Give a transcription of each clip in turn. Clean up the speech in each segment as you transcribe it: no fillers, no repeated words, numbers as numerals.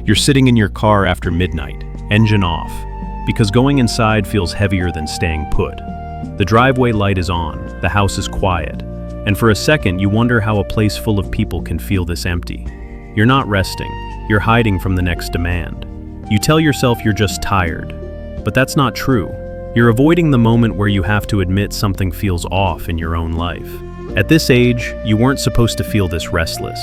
You're sitting in your car after midnight, engine off, because going inside feels heavier than staying put. The driveway light is on, the house is quiet, and for a second you wonder how a place full of people can feel this empty. You're not resting, you're hiding from the next demand. You tell yourself you're just tired, but that's not true. You're avoiding the moment where you have to admit something feels off in your own life. At this age, you weren't supposed to feel this restless.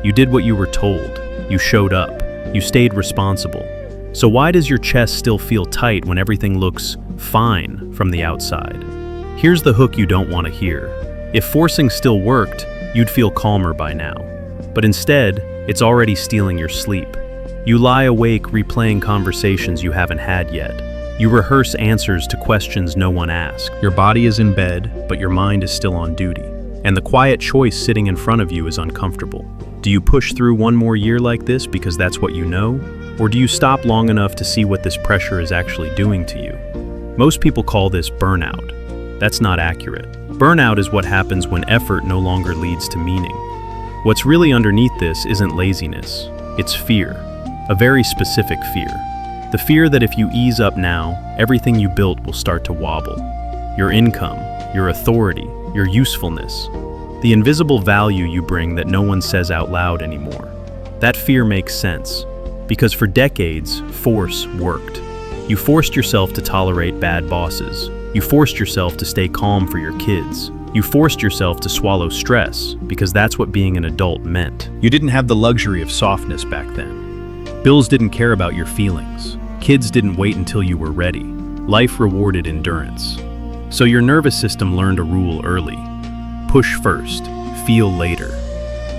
You did what you were told. You showed up. You stayed responsible. So why does your chest still feel tight when everything looks fine from the outside? Here's the hook you don't want to hear. If forcing still worked, you'd feel calmer by now. But instead, it's already stealing your sleep. You lie awake replaying conversations you haven't had yet. You rehearse answers to questions no one asked. Your body is in bed, but your mind is still on duty. And the quiet choice sitting in front of you is uncomfortable. Do you push through one more year like this because that's what you know? Or do you stop long enough to see what this pressure is actually doing to you? Most people call this burnout. That's not accurate. Burnout is what happens when effort no longer leads to meaning. What's really underneath this isn't laziness. It's fear. A very specific fear. The fear that if you ease up now, everything you built will start to wobble. Your income, your authority, your usefulness, the invisible value you bring that no one says out loud anymore. That fear makes sense, because for decades, force worked. You forced yourself to tolerate bad bosses. You forced yourself to stay calm for your kids. You forced yourself to swallow stress, because that's what being an adult meant. You didn't have the luxury of softness back then. Bills didn't care about your feelings. Kids didn't wait until you were ready. Life rewarded endurance. So your nervous system learned a rule early. Push first, feel later.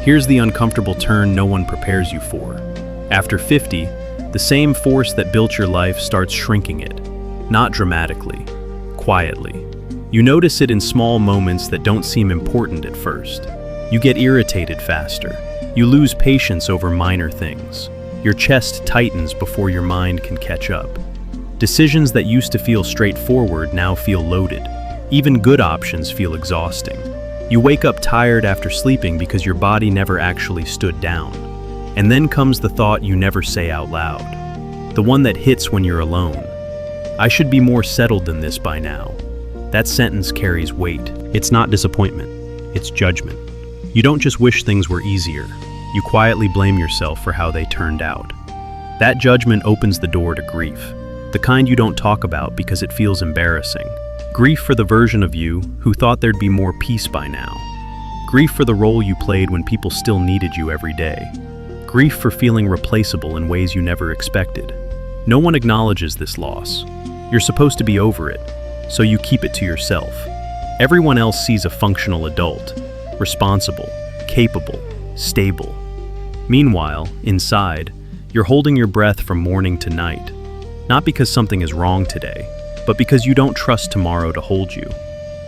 Here's the uncomfortable turn no one prepares you for. After 50, the same force that built your life starts shrinking it. Not dramatically, quietly. You notice it in small moments that don't seem important at first. You get irritated faster. You lose patience over minor things. Your chest tightens before your mind can catch up. Decisions that used to feel straightforward now feel loaded. Even good options feel exhausting. You wake up tired after sleeping because your body never actually stood down. And then comes the thought you never say out loud. The one that hits when you're alone. I should be more settled than this by now. That sentence carries weight. It's not disappointment, it's judgment. You don't just wish things were easier. You quietly blame yourself for how they turned out. That judgment opens the door to grief, the kind you don't talk about because it feels embarrassing. Grief for the version of you who thought there'd be more peace by now. Grief for the role you played when people still needed you every day. Grief for feeling replaceable in ways you never expected. No one acknowledges this loss. You're supposed to be over it, so you keep it to yourself. Everyone else sees a functional adult, responsible, capable, stable. Meanwhile, inside, you're holding your breath from morning to night. Not because something is wrong today, but because you don't trust tomorrow to hold you.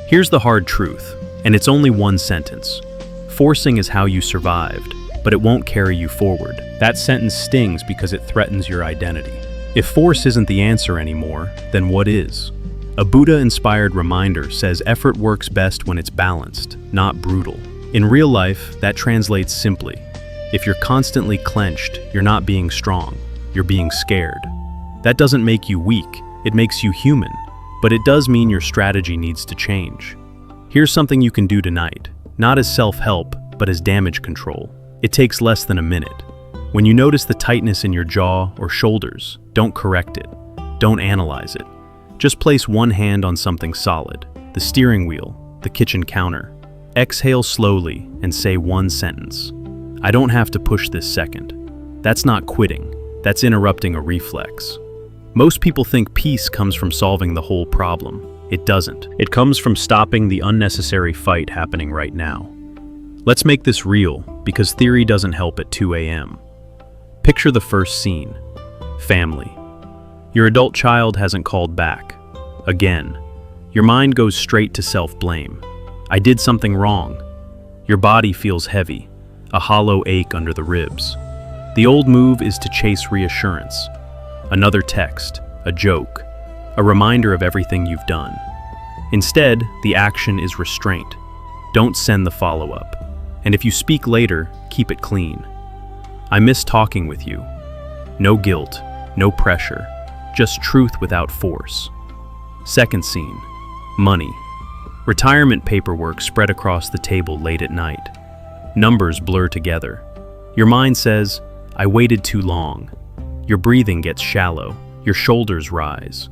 Here's the hard truth, and it's only one sentence. Forcing is how you survived, but it won't carry you forward. That sentence stings because it threatens your identity. If force isn't the answer anymore, then what is? A Buddha-inspired reminder says effort works best when it's balanced, not brutal. In real life, that translates simply. If you're constantly clenched, you're not being strong, you're being scared. That doesn't make you weak, it makes you human, but it does mean your strategy needs to change. Here's something you can do tonight, not as self-help, but as damage control. It takes less than a minute. When you notice the tightness in your jaw or shoulders, don't correct it, don't analyze it. Just place one hand on something solid, the steering wheel, the kitchen counter. Exhale slowly and say one sentence. I don't have to push this second. That's not quitting, that's interrupting a reflex. Most people think peace comes from solving the whole problem. It doesn't. It comes from stopping the unnecessary fight happening right now. Let's make this real, because theory doesn't help at 2 a.m. Picture the first scene. Family. Your adult child hasn't called back. Again. Your mind goes straight to self-blame. I did something wrong. Your body feels heavy, a hollow ache under the ribs. The old move is to chase reassurance. Another text, a joke, a reminder of everything you've done. Instead, the action is restraint. Don't send the follow-up. And if you speak later, keep it clean. I miss talking with you. No guilt, no pressure, just truth without force. Second scene, money. Retirement paperwork spread across the table late at night. Numbers blur together. Your mind says, I waited too long. Your breathing gets shallow, your shoulders rise.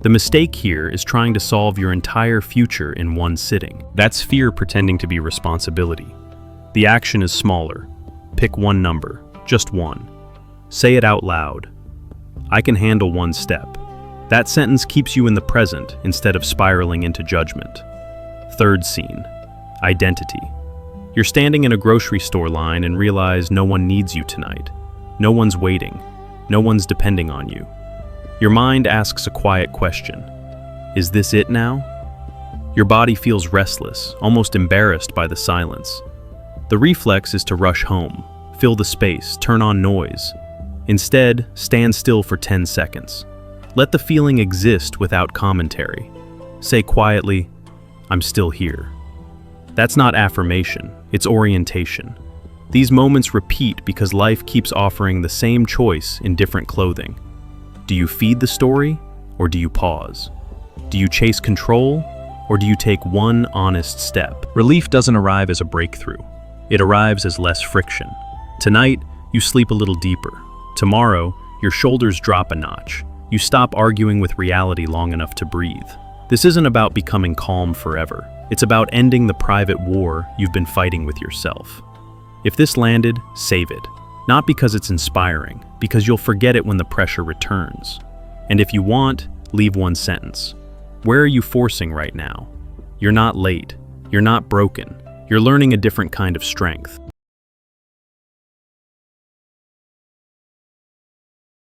The mistake here is trying to solve your entire future in one sitting. That's fear pretending to be responsibility. The action is smaller. Pick one number, just one. Say it out loud. I can handle one step. That sentence keeps you in the present instead of spiraling into judgment. Third scene, identity. You're standing in a grocery store line and realize no one needs you tonight. No one's waiting. No one's depending on you. Your mind asks a quiet question. Is this it now? Your body feels restless, almost embarrassed by the silence. The reflex is to rush home, fill the space, turn on noise. Instead, stand still for 10 seconds. Let the feeling exist without commentary. Say quietly, I'm still here. That's not affirmation, it's orientation. These moments repeat because life keeps offering the same choice in different clothing. Do you feed the story, or do you pause? Do you chase control, or do you take one honest step? Relief doesn't arrive as a breakthrough. It arrives as less friction. Tonight, you sleep a little deeper. Tomorrow, your shoulders drop a notch. You stop arguing with reality long enough to breathe. This isn't about becoming calm forever. It's about ending the private war you've been fighting with yourself. If this landed, save it. Not because it's inspiring, because you'll forget it when the pressure returns. And if you want, leave one sentence. Where are you forcing right now? You're not late. You're not broken. You're learning a different kind of strength.